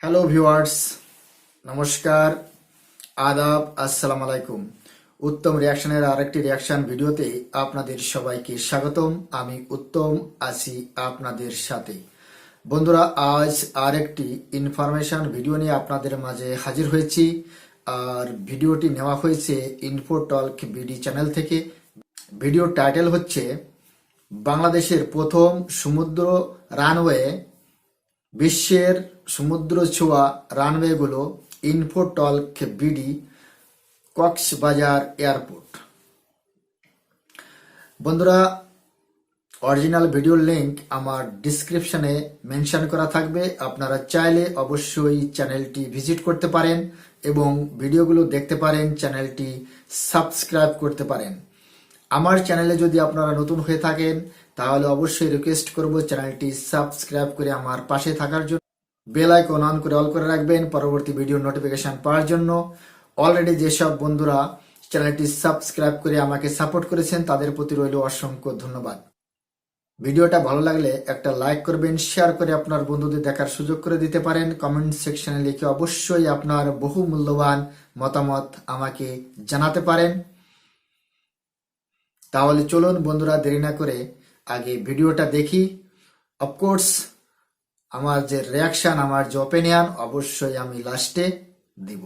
Hello viewers, নমস্কার, আদাব, আসসালামু আলাইকুম। উত্তম রিয়াকশনের আরেকটি রিয়াকশন ভিডিওতে আপনাদের সবাইকে স্বাগতম। আমি উত্তম আছি আপনাদের সাথে। বন্ধুরা, আজ আরেকটি ইনফরমেশন ভিডিও নিয়ে আপনাদের মাঝে হাজির হয়েছি। আর ভিডিওটি নেওয়া হয়েছে ইনফোটক বিডি চ্যানেল থেকে। ভিডিওর টাইটেল হচ্ছে বাংলাদেশের প্রথম সমুদ্র রানওয়ে, বিশ্বের সমুদ্র ছোঁয়া রানওয়েগুলো, ইনফোটক বিডি, কক্সবাজার এয়ারপোর্ট। বন্ধুরা, অরিজিনাল ভিডিওর লিংক আমার ডিসক্রিপশনে মেনশন করা থাকবে। আপনারা চাইলে অবশ্যই চ্যানেলটি ভিজিট করতে পারেন এবং ভিডিওগুলো দেখতে পারেন, চ্যানেলটি সাবস্ক্রাইব করতে পারেন। আমার চ্যানেলে যদি আপনারা নতুন হয়ে থাকেন তাহলে অবশ্যই রিকোয়েস্ট করব চ্যানেলটি সাবস্ক্রাইব করে আমার পাশে থাকার জন্য। বেল আইকন অন করে অল করে রাখবেন পরবর্তী ভিডিও নোটিফিকেশন পাওয়ার জন্য। অলরেডি যেসব বন্ধুরা চ্যানেলটি সাবস্ক্রাইব করে আমাকে সাপোর্ট করেছেন তাদের প্রতি রইল অসংখ্য ধন্যবাদ। ভিডিওটা ভালো লাগলে একটা লাইক করবেন, শেয়ার করে আপনার বন্ধুদের দেখার সুযোগ করে দিতে পারেন। কমেন্ট সেকশনে লিখে অবশ্যই আপনার বহু মূল্যবান মতামত আমাকে জানাতে পারেন। তাহলে চলুন বন্ধুরা, দেরি না করে আগে ভিডিওটা দেখি। অফকোর্স আমার যে রিয়াকশন, আমার যে ওপিনিয়ন অবশ্যই আমি লাস্টে দিব।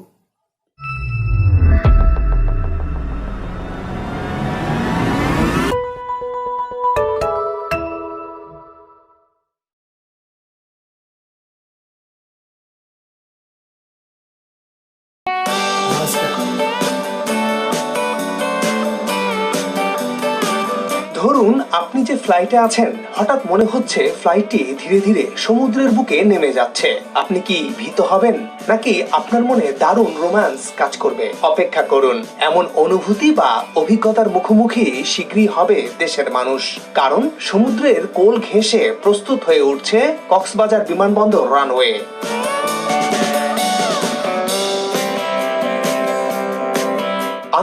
ধরুন আপনি যে ফ্লাইটে আছেন, হঠাৎ মনে হচ্ছে ফ্লাইটটি ধীরে ধীরে সমুদ্রের বুকে নেমে যাচ্ছে। আপনি কি ভীত হবেন, নাকি আপনার মনে দারুণ রোম্যান্স কাজ করবে? অপেক্ষা করুন, এমন অনুভূতি বা অভিজ্ঞতার মুখোমুখি শীঘ্রই হবে দেশের মানুষ। কারণ সমুদ্রের কোল ঘেঁষে প্রস্তুত হয়ে উঠছে কক্সবাজার বিমানবন্দর রানওয়ে।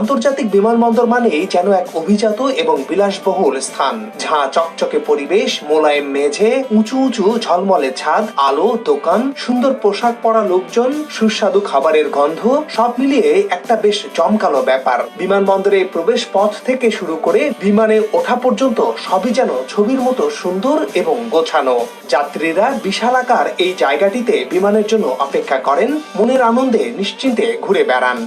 আন্তর্জাতিক বিমানবন্দর মানেই যেন এক অভিজাত এবং বিলাসবহুল স্থান। ঝাঁ চকচকে পরিবেশ, মোলায়েম মেঝে, উঁচু উঁচু ঝলমলে ছাদ, আলো, দোকান, সুন্দর পোশাক পরা লোকজন, সুস্বাদু খাবারের গন্ধ, সব মিলিয়ে একটা বেশ জমকালো ব্যাপার। বিমানবন্দরে প্রবেশ পথ থেকে শুরু করে বিমানে ওঠা পর্যন্ত সবই যেন ছবির মতো সুন্দর এবং গোছানো। যাত্রীরা বিশালাকার এই জায়গাটিতে বিমানের জন্য অপেক্ষা করেন, মনের আনন্দে নিশ্চিন্তে ঘুরে বেড়ান।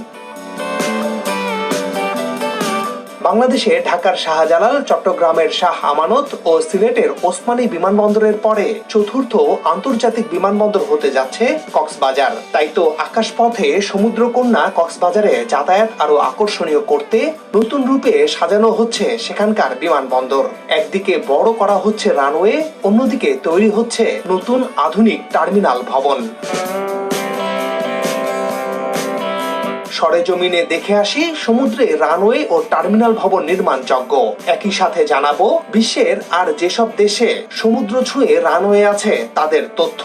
বাংলাদেশে ঢাকার শাহজালাল, চট্টগ্রামের শাহ আমানত ও সিলেটের ওসমানী বিমানবন্দরের পরে চতুর্থ আন্তর্জাতিক বিমানবন্দর হতে যাচ্ছে কক্সবাজার। তাই তো আকাশপথে সমুদ্রকন্যা কক্সবাজারে যাতায়াত আরো আকর্ষণীয় করতে নতুন রূপে সাজানো হচ্ছে সেখানকার বিমানবন্দর। একদিকে বড় করা হচ্ছে রানওয়ে, অন্যদিকে তৈরি হচ্ছে নতুন আধুনিক টার্মিনাল ভবন। সরেজমিনে দেখে আসি সমুদ্রে রানওয়ে ও টার্মিনাল ভবন নির্মাণযোগ্য। একই সাথে জানাবো বিশ্বের আর যেসব দেশে সমুদ্র ছুঁয়ে রানওয়ে আছে তাদের তথ্য।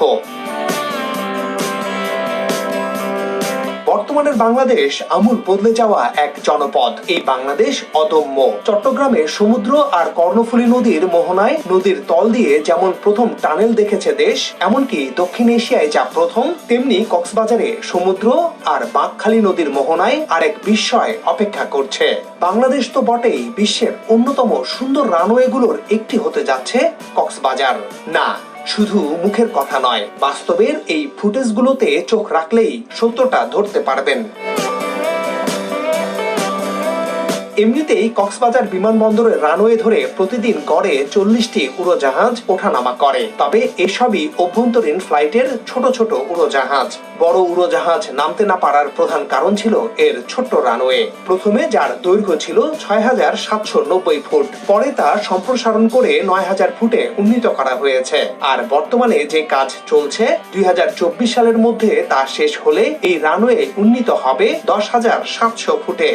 বর্তমানের বাংলাদেশ আমূল বদলে যাওয়া এক জনপদ। এই বাংলাদেশ অদম্য। চট্টগ্রামে সমুদ্র আর কর্ণফুলী নদীর মোহনায় নদীর তল দিয়ে যেমন প্রথম টানেল দেখেছে দেশ, এমনকি দক্ষিণ এশিয়ায় যা প্রথম, তেমনি কক্সবাজারে সমুদ্র আর বাঁকখালী নদীর মোহনায় আরেক বিস্ময় অপেক্ষা করছে। বাংলাদেশ তো বটেই, বিশ্বের অন্যতম সুন্দর রানওয়েগুলোর একটি হতে যাচ্ছে কক্সবাজার। না, শুধু মুখের কথা নয়, বাস্তবের এই ফুটেজগুলোতে চোখ রাখলেই সত্যটা ধরতে পারবেন। এমনিতেই কক্সবাজার বিমানবন্দরের রানওয়ে ধরে প্রতিদিন গড়ে 40টি উড়োজাহাজ ওঠানামা করে। তবে এসবই অভ্যন্তরীণ ফ্লাইটের ছোট ছোট উড়োজাহাজ। বড় উড়োজাহাজ নামতে না পারার প্রধান কারণ ছিল এর ছোট্ট রানওয়ে। প্রথমে যার দৈর্ঘ্য ছিল ৬,৭৯০ ফুট, পরে তা সম্প্রসারণ করে ৯,০০০ ফুটে উন্নীত করা হয়েছে। আর বর্তমানে যে কাজ চলছে, ২০২৪ সালের মধ্যে তা শেষ হলে এই রানওয়ে উন্নীত হবে 10,৭০০ ফুটে।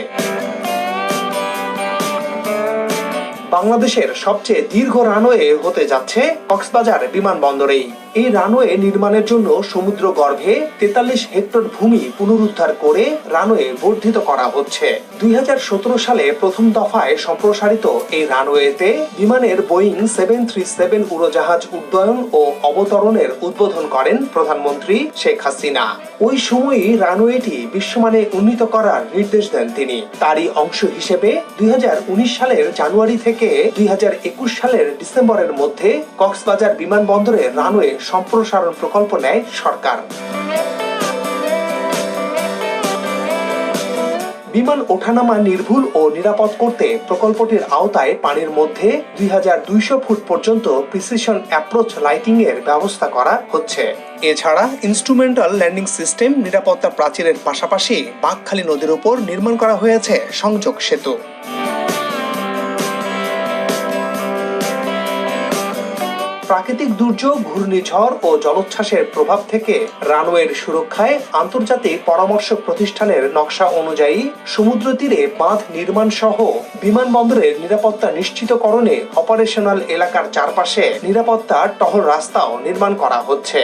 বাংলাদেশের সবচেয়ে দীর্ঘ রানওয়ে হতে যাচ্ছে কক্সবাজার বিমানবন্দরেই। এই রানওয়ে নির্মাণের জন্য সমুদ্র গর্ভে 43 হেক্টর ভূমি পুনরুদ্ধার করে রানওয়ে বর্ধিত করা হচ্ছে। 2017 সালে প্রথম দফায় সম্প্রসারিত এই রানওয়েতে বিমানের বোয়িং 737 উড়োজাহাজ উড্ডয়ন ও অবতরণের উদ্বোধন করেন প্রধানমন্ত্রী শেখ হাসিনা। ওই সময়ই রানওয়েটি বিশ্বমানে উন্নীত করার নির্দেশ দেন তিনি। তারই অংশ হিসেবে 2019 সালের জানুয়ারি থেকে 2021 সালের ডিসেম্বরের মধ্যে কক্সবাজার বিমানবন্দরে রানওয়ে সম্প্রসারণ প্রকল্প নেয় সরকার। বিমান ওঠানামা নির্ভুল ও নিরাপদ করতে প্রকল্পটির আওতায় পানির মধ্যে 2200 ফুট পর্যন্ত প্রিসিশন অ্যাপ্রোচ লাইটিং এর ব্যবস্থা করা হচ্ছে। এছাড়া ইনস্ট্রুমেন্টাল ল্যান্ডিং সিস্টেম, নিরাপত্তা প্রাচীরের পাশাপাশি বাঁকখালী নদীর উপর নির্মাণ করা হয়েছে সংযোগ সেতু। প্রাকৃতিক দুর্যোগ, ঘূর্ণিঝড় ও জলোচ্ছ্বাসের প্রভাব থেকে রানওয়ের সুরক্ষায় আন্তর্জাতিক পরামর্শ প্রতিষ্ঠানের নকশা অনুযায়ী সমুদ্র তীরে বাঁধ নির্মাণ সহ বিমানবন্দরের নিরাপত্তা নিশ্চিতকরণে অপারেশনাল এলাকার চারপাশে নিরাপত্তা টহল রাস্তাও নির্মাণ করা হচ্ছে।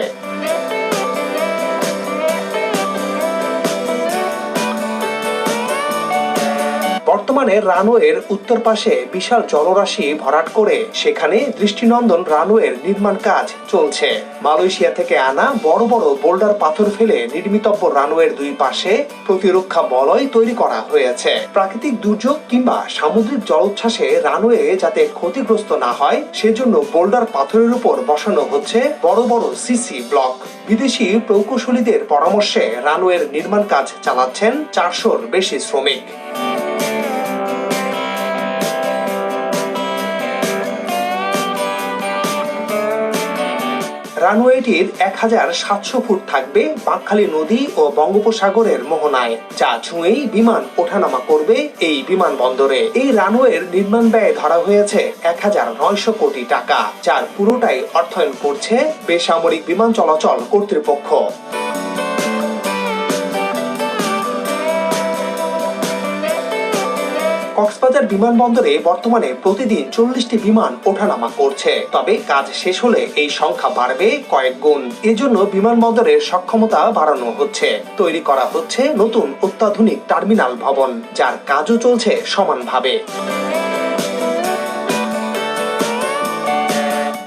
বর্তমানে রানওয়ের উত্তর পাশে বিশাল জলরাশি ভরাট করে সেখানে দৃষ্টিনন্দন রানওয়ের নির্মাণ কাজ চলছে। মালয়েশিয়া থেকে আনা বড় বড় বোল্ডার পাথর ফেলে নির্মিতব্য রানওয়ের দুই পাশে প্রতিরক্ষা বলয় তৈরি করা হয়েছে। প্রাকৃতিক দুর্যোগ কিংবা সামুদ্রিক জলোচ্ছ্বাসে রানওয়ে যাতে ক্ষতিগ্রস্ত না হয় সেজন্য বোল্ডার পাথরের উপর বসানো হচ্ছে বড় বড় সিসি ব্লক। বিদেশি প্রকৌশলীদের পরামর্শে রানওয়ের নির্মাণ কাজ চালাচ্ছেন 400-র বেশি শ্রমিক। রানওয়েটির 1700 ফুট থাকবে বাঁকখালী নদী ও বঙ্গোপসাগরের মোহনায়, যা ছুঁয়েই বিমান ওঠানামা করবে এই বিমানবন্দরে। এই রানওয়ের নির্মাণ ব্যয় ধরা হয়েছে 1900 কোটি টাকা, যার পুরোটাই অর্থায়ন করছে বেসামরিক বিমান চলাচল কর্তৃপক্ষ। কক্সবাজার বিমানবন্দরে বর্তমানে প্রতিদিন 40টি বিমান ওঠানামা করছে, তবে কাজ শেষ হলে এই সংখ্যা বাড়বে কয়েক গুণ। এজন্য বিমানবন্দরের সক্ষমতা বাড়ানো হচ্ছে, তৈরি করা হচ্ছে নতুন অত্যাধুনিক টার্মিনাল ভবন, যার কাজও চলছে সমানভাবে।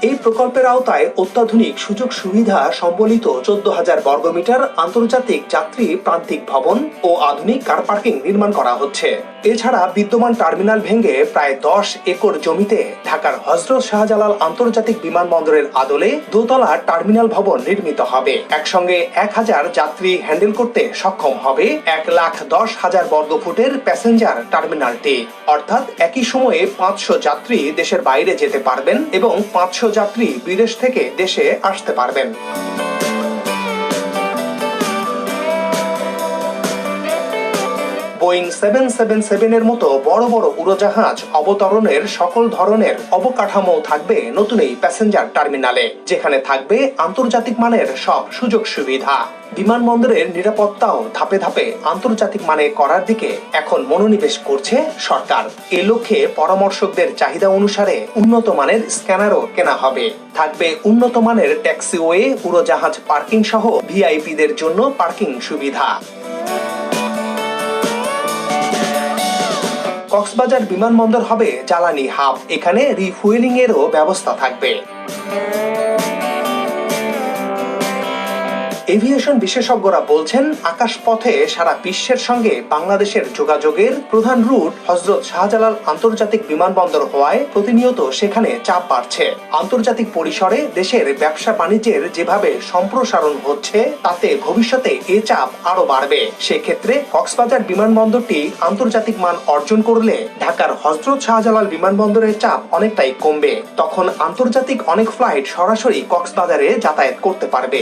এই প্রকল্পের আওতায় অত্যাধুনিক সুযোগ সুবিধা সম্বলিত 14,000 বর্গমিটার আন্তর্জাতিক যাত্রী প্রান্তিক ভবন ও আধুনিক কার পার্কিং নির্মাণ করা হচ্ছে। এছাড়া বিদ্যমান টার্মিনাল ভেঙে প্রায় 10 একর জমিতে ঢাকার হযরত শাহজালাল আন্তর্জাতিক বিমানবন্দরের আদলে দোতলা টার্মিনাল ভবন নির্মিত হবে। একসঙ্গে 1000 যাত্রী হ্যান্ডেল করতে সক্ষম হবে 1,10,000 বর্গফুটের প্যাসেঞ্জার টার্মিনালটি। অর্থাৎ একই সময়ে 500 যাত্রী দেশের বাইরে যেতে পারবেন এবং 500 যাত্রী বিদেশ থেকে দেশে আসতে পারবেন। বোয়িং 777 এর মতো বড় বড় উড়োজাহাজ অবতরণের সকল ধরনের অবকাঠামো থাকবে নতুন এই প্যাসেঞ্জার টার্মিনালে, যেখানে থাকবে আন্তর্জাতিক মানের সব সুযোগ সুবিধা। বিমানবন্দরের নিরাপত্তাও ধাপে ধাপে আন্তর্জাতিক মানে করার দিকে এখন মনোনিবেশ করছে সরকার। এ লক্ষ্যে পরামর্শকদের চাহিদা অনুসারে উন্নত মানের স্ক্যানারও কেনা হবে। থাকবে উন্নত মানের ট্যাক্সিওয়ে, উড়োজাহাজ পার্কিং সহ ভিআইপিদের জন্য পার্কিং সুবিধা। কক্সবাজার বিমানবন্দর হবে জ্বালানি হাব, এখানে রিফুয়েলিং এরও ব্যবস্থা থাকবে। এভিয়েশন বিশেষজ্ঞরা বলছেন, আকাশপথে সারা বিশ্বের সঙ্গে বাংলাদেশের যোগাযোগের প্রধান রুট হযরত শাহজালাল আন্তর্জাতিক বিমানবন্দর হওয়ায় প্রতিনিয়ত সেখানে চাপ বাড়ছে। আন্তর্জাতিক পরিসরে দেশের ব্যবসা বাণিজ্যের যেভাবে সম্প্রসারণ হচ্ছে, তাতে ভবিষ্যতে এ চাপ আরো বাড়বে। সেক্ষেত্রে কক্সবাজার বিমানবন্দরটি আন্তর্জাতিক মান অর্জন করলে ঢাকার হযরত শাহজালাল বিমানবন্দরের চাপ অনেকটাই কমবে। তখন আন্তর্জাতিক অনেক ফ্লাইট সরাসরি কক্সবাজারে যাতায়াত করতে পারবে।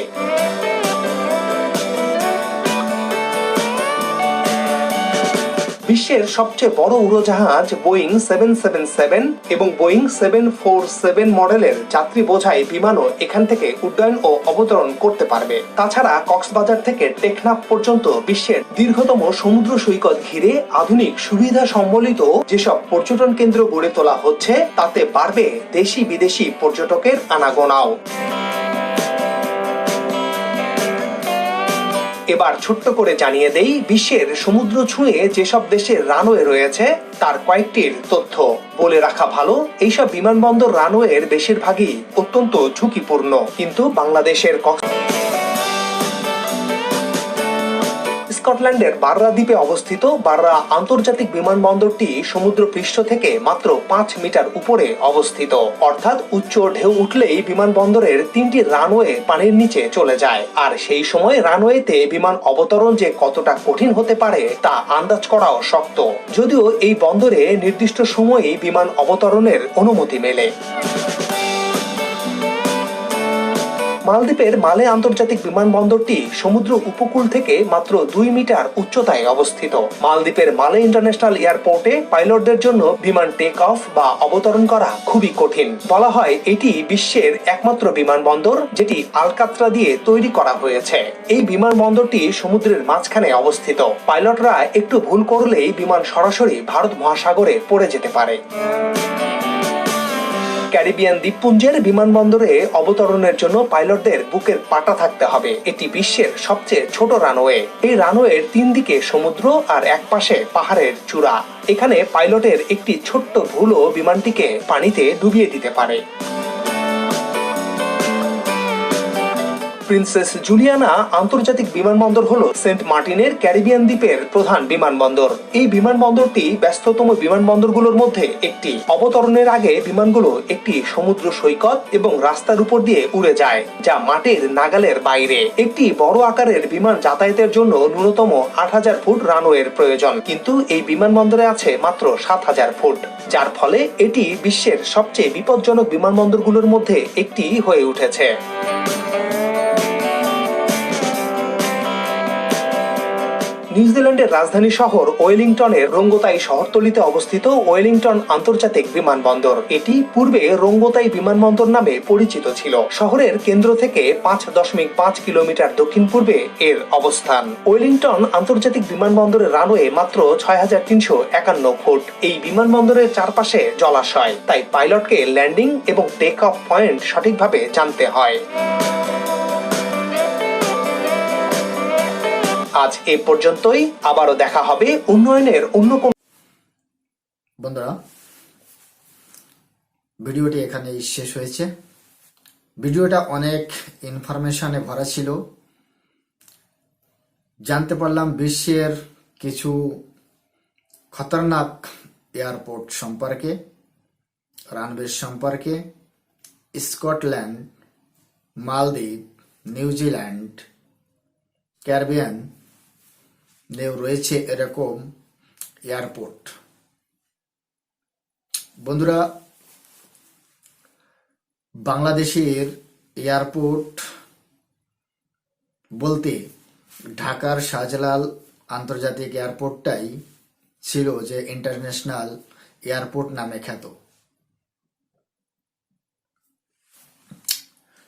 বিশ্বের সবচেয়ে বড় উড়োজাহাজ বোয়িং 777 এবং বোয়িং 747 মডেলের যাত্রী বোঝাই বিমানও এখান থেকে উড্ডয়ন ও অবতরণ করতে পারবে। তাছাড়া কক্সবাজার থেকে টেকনাফ পর্যন্ত বিশ্বের দীর্ঘতম সমুদ্র সৈকত ঘিরে আধুনিক সুবিধা সম্বলিত যেসব পর্যটন কেন্দ্র গড়ে তোলা হচ্ছে, তাতে বাড়বে দেশি বিদেশি পর্যটকের আনাগোনাও। এবার ছোট্ট করে জানিয়ে দেই, বিশ্বের সমুদ্র ছুঁয়ে যেসব দেশের রানওয়ে রয়েছে তার কয়েকটির তথ্য। বলে রাখা ভালো, এইসব বিমানবন্দর রানওয়ের বেশিরভাগই অত্যন্ত ঝুঁকিপূর্ণ, কিন্তু বাংলাদেশের স্কটল্যান্ডের বাররা দ্বীপে অবস্থিত বাররা আন্তর্জাতিক বিমানবন্দরটি সমুদ্র পৃষ্ঠ থেকে মাত্র 5 মিটার উপরে অবস্থিত, অর্থাৎ উচ্চ ঢেউ উঠলেই বিমানবন্দরের 3টি রানওয়ে পানির নিচে চলে যায়। আর সেই সময় রানওয়েতে বিমান অবতরণ যে কতটা কঠিন হতে পারে তা আন্দাজ করাও শক্ত, যদিও এই বন্দরে নির্দিষ্ট সময়েই বিমান অবতরণের অনুমতি মেলে। মালদ্বীপের মালে আন্তর্জাতিক বিমানবন্দরটি সমুদ্র উপকূল থেকে মাত্র 2 মিটার উচ্চতায় অবস্থিত। মালদ্বীপের মালে ইন্টারন্যাশনাল এয়ারপোর্টে পাইলটদের জন্য বিমান টেক অফ বা অবতরণ করা খুবই কঠিন। বলা হয় এটি বিশ্বের একমাত্র বিমানবন্দর যেটি আলকাতরা দিয়ে তৈরি করা হয়েছে। এই বিমানবন্দরটি সমুদ্রের মাঝখানে অবস্থিত। পাইলটরা একটু ভুল করলেই বিমান সরাসরি ভারত মহাসাগরে পড়ে যেতে পারে। ক্যারিবিয়ান দ্বীপপুঞ্জের বিমানবন্দরে অবতরণের জন্য পাইলটদের বুকের পাটা থাকতে হবে। এটি বিশ্বের সবচেয়ে ছোট রানওয়ে। এই রানওয়ের 3 দিকে সমুদ্র আর এক পাশে পাহাড়ের চূড়া। এখানে পাইলটের একটি ছোট্ট ভুলও বিমানটিকে পানিতে ডুবিয়ে দিতে পারে। প্রিন্সেস জুলিয়ানা আন্তর্জাতিক বিমানবন্দর হলো সেন্ট মার্টিনের ক্যারিবিয়ান দ্বীপের প্রধান বিমানবন্দর। এই বিমানবন্দরটি ব্যস্ততম বিমানবন্দরগুলোর মধ্যে একটি। অবতরণের আগে বিমানগুলো একটি সমুদ্র সৈকত এবং রাস্তার উপর দিয়ে উড়ে যায়, যা মাটির নাগালের বাইরে। একটি বড় আকারের বিমান যাতায়াতের জন্য ন্যূনতম 8000 ফুট রানওয়ের প্রয়োজন, কিন্তু এই বিমানবন্দরে আছে মাত্র 7000 ফুট, যার ফলে এটি বিশ্বের সবচেয়ে বিপজ্জনক বিমানবন্দরগুলোর মধ্যে একটি হয়ে উঠেছে। নিউজিল্যান্ডের রাজধানী শহর ওয়েলিংটনের রঙ্গোতাই শহরতলিতে অবস্থিত ওয়েলিংটন আন্তর্জাতিক বিমানবন্দর। এটি পূর্বে রঙ্গোতাই বিমানবন্দর নামে পরিচিত ছিল। শহরের কেন্দ্র থেকে 5.5 কিলোমিটার দক্ষিণ পূর্বে এর অবস্থান। ওয়েলিংটন আন্তর্জাতিক বিমানবন্দরের রানওয়ে মাত্র 6351 ফুট। এই বিমানবন্দরের চারপাশে জলাশয়, তাই পাইলটকে ল্যান্ডিং এবং টেক অফ পয়েন্ট সঠিকভাবে জানতে হয়। আজ এ পর্যন্তই, আবারও দেখা হবে উন্নয়নের অন্য কোন। বন্ধুরা, ভিডিওটি এখানেই শেষ হয়েছে। ভিডিওটা অনেক ইনফরমেশনে ভরা ছিল। জানতে পারলাম বিশ্বের কিছু খতরনাক এয়ারপোর্ট সম্পর্কে, রানওয়ে সম্পর্কে। স্কটল্যান্ড, মালদ্বীপ, নিউজিল্যান্ড, ক্যারিবিয়ান রয়েছে এরকম এয়ারপোর্ট। বন্ধুরা, বাংলাদেশের এয়ারপোর্ট বলতে ঢাকার শাহজালাল আন্তর্জাতিক এয়ারপোর্টটাই ছিল যে ইন্টারন্যাশনাল এয়ারপোর্ট নামে খ্যাত।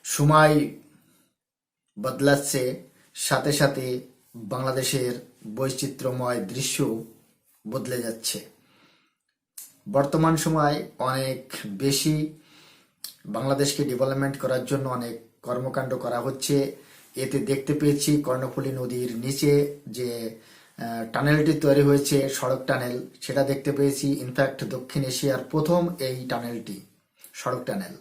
সময় বদলাচ্ছে, সাথে সাথে বাংলাদেশের বৈচিত্র্যময় দৃশ্য বদলে যাচ্ছে। বর্তমান সময় অনেক বেশি বাংলাদেশকে ডেভেলপমেন্ট করার জন্য অনেক কর্মকাণ্ড করা হচ্ছে। এতে দেখতে পেয়েছি কর্ণফুলী নদীর নিচে যে টানেলটি তৈরি হয়েছে, সড়ক টানেল, সেটা দেখতে পেয়েছি। ইনফ্যাক্ট দক্ষিণ এশিয়ার প্রথম এই টানেলটি, সড়ক টানেল।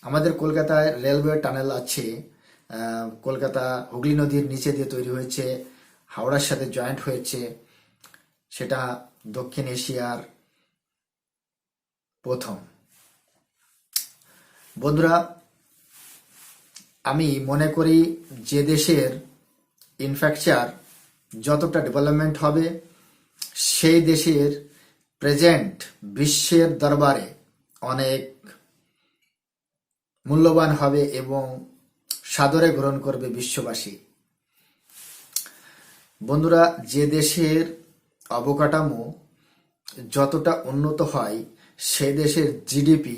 আমাদের কলকাতায় রেলওয়ে টানেল আছে, কলকাতা হুগলি নদীর নিচে দিয়ে তৈরি হয়েছে, হাওড়ার সাথে জয়েন্ট হয়েছে, সেটা দক্ষিণ এশিয়ার প্রথম। বন্ধুরা, আমি মনে করি যে দেশের ইনফ্রাস্ট্রাকচার যতটা ডেভেলপমেন্ট হবে, সেই দেশের প্রেজেন্ট বিশ্বের দরবারে অনেক মূল্যবান হবে এবং সাদরে গ্রহণ করবে বিশ্ববাসী। বন্ধুরা, যে দেশের অবকাঠামো যতটা উন্নত হয়, সে দেশের জিডিপি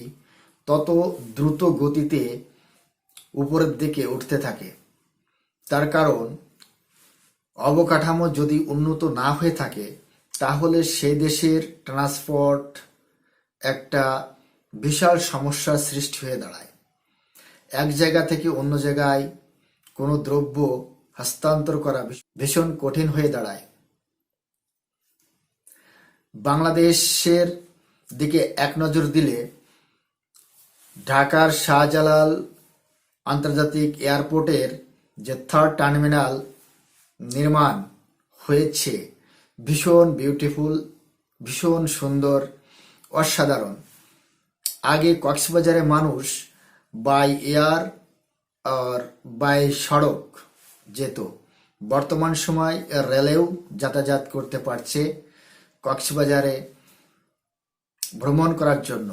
তত দ্রুত গতিতে উপরের দিকে উঠতে থাকে। তার কারণ, অবকাঠামো যদি উন্নত না হয়ে থাকে, তাহলে সে দেশের ট্রান্সপোর্ট একটা বিশাল সমস্যার সৃষ্টি হয়ে দাঁড়ায়। এক জায়গা থেকে অন্য জায়গায় কোনো দ্রব্য হস্তান্তর করা ভীষণ কঠিন হয়ে দাঁড়ায়। বাংলাদেশের দিকে এক নজর দিলে, ঢাকার শাহজালাল আন্তর্জাতিক এয়ারপোর্টের যে থার্ড টার্মিনাল নির্মাণ হয়েছে, ভীষণ বিউটিফুল, ভীষণ সুন্দর, অসাধারণ। আগে কক্সবাজারে মানুষ বাই এয়ার আর বাই সড়ক যেত, বর্তমান সময় রেলেও যাতায়াত করতে পারছে কক্সবাজারে ভ্রমণ করার জন্য।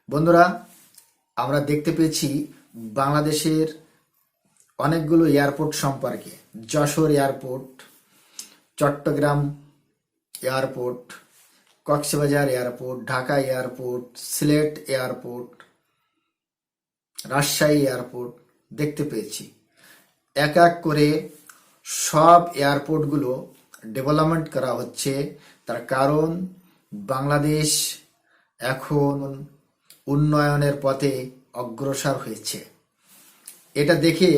বন্ধুরা, আমরা দেখতে পেয়েছি বাংলাদেশের অনেকগুলো এয়ারপোর্ট সম্পর্কে। Jessore airport, Chittagong airport, Cox's Bazar airport, Dhaka airport, Sylhet airport, Rajshahi airport দেখতে পেয়েছি। এক এক করে সব এয়ারপোর্টগুলো ডেভেলপমেন্ট করা হচ্ছে। তার কারণ, বাংলাদেশ এখন উন্নয়নের পথে অগ্রসর হয়েছে। এটা দেখে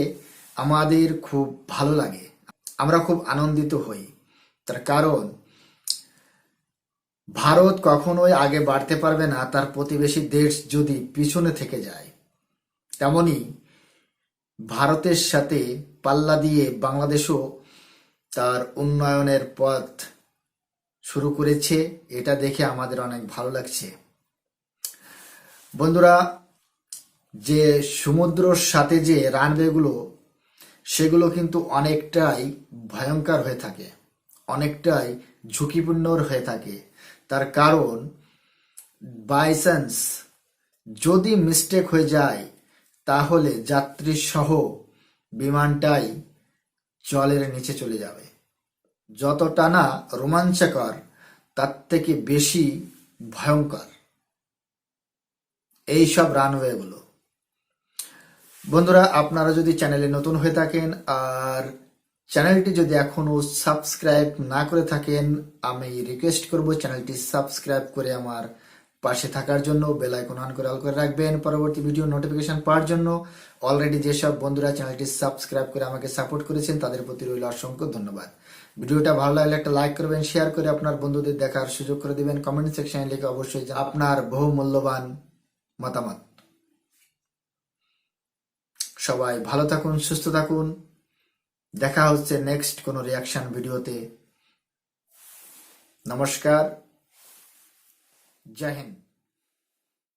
আমাদের খুব ভালো লাগে, আমরা খুব আনন্দিত হই। তার কারণ, ভারত কখনোই আগে বাড়তে পারবে না তার প্রতিবেশী দেশ যদি পিছনে থেকে যায়। তেমনি ভারতের সাথে পাল্লা দিয়ে বাংলাদেশও তার উন্নয়নের পথ শুরু করেছে। এটা দেখে আমাদের অনেক ভালো লাগছে। বন্ধুরা, যে সমুদ্রর সাথে যে রানওয়েগুলো, সেগুলো কিন্তু অনেকটাই ভয়ঙ্কর হয়ে থাকে, অনেকটাই ঝুঁকিপূর্ণ হয়ে থাকে। তার কারণ, বাই চান্স যদি মিস্টেক হয়ে যায়, তাহলে যাত্রী সহ বিমানটাই জলের নিচে চলে যাবে। যতটা না রোমাঞ্চকর, তার থেকে বেশি ভয়ঙ্কর এই সব রানওয়েগুলো। বন্ধুরা, আপনারা যদি চ্যানেলে নতুন হয়ে থাকেন আর চ্যানেলটি যদি এখনো সাবস্ক্রাইব না করে থাকেন, আমি রিকোয়েস্ট করব চ্যানেলটি সাবস্ক্রাইব করে আমার পাশে থাকার জন্য, বেল আইকন অন করে অল করে রাখবেন পরবর্তী ভিডিও নোটিফিকেশন পাওয়ার জন্য। অলরেডি যেসব বন্ধুরা চ্যানেলটি সাবস্ক্রাইব করে আমাকে সাপোর্ট করেছেন, তাদের প্রতি রইল অসংখ্য ধন্যবাদ। ভিডিওটা ভালো লাগলে একটা লাইক করবেন, শেয়ার করে আপনার বন্ধুদের দেখার সুযোগ করে দিবেন। কমেন্ট সেকশনে লিখে অবশ্যই আপনার বহু মূল্যবান মতামত। সবাই ভালো থাকুন, সুস্থ থাকুন। দেখা হচ্ছে নেক্সট কোনো রিয়াকশন ভিডিওতে। নমস্কার, জয় হিন্দ।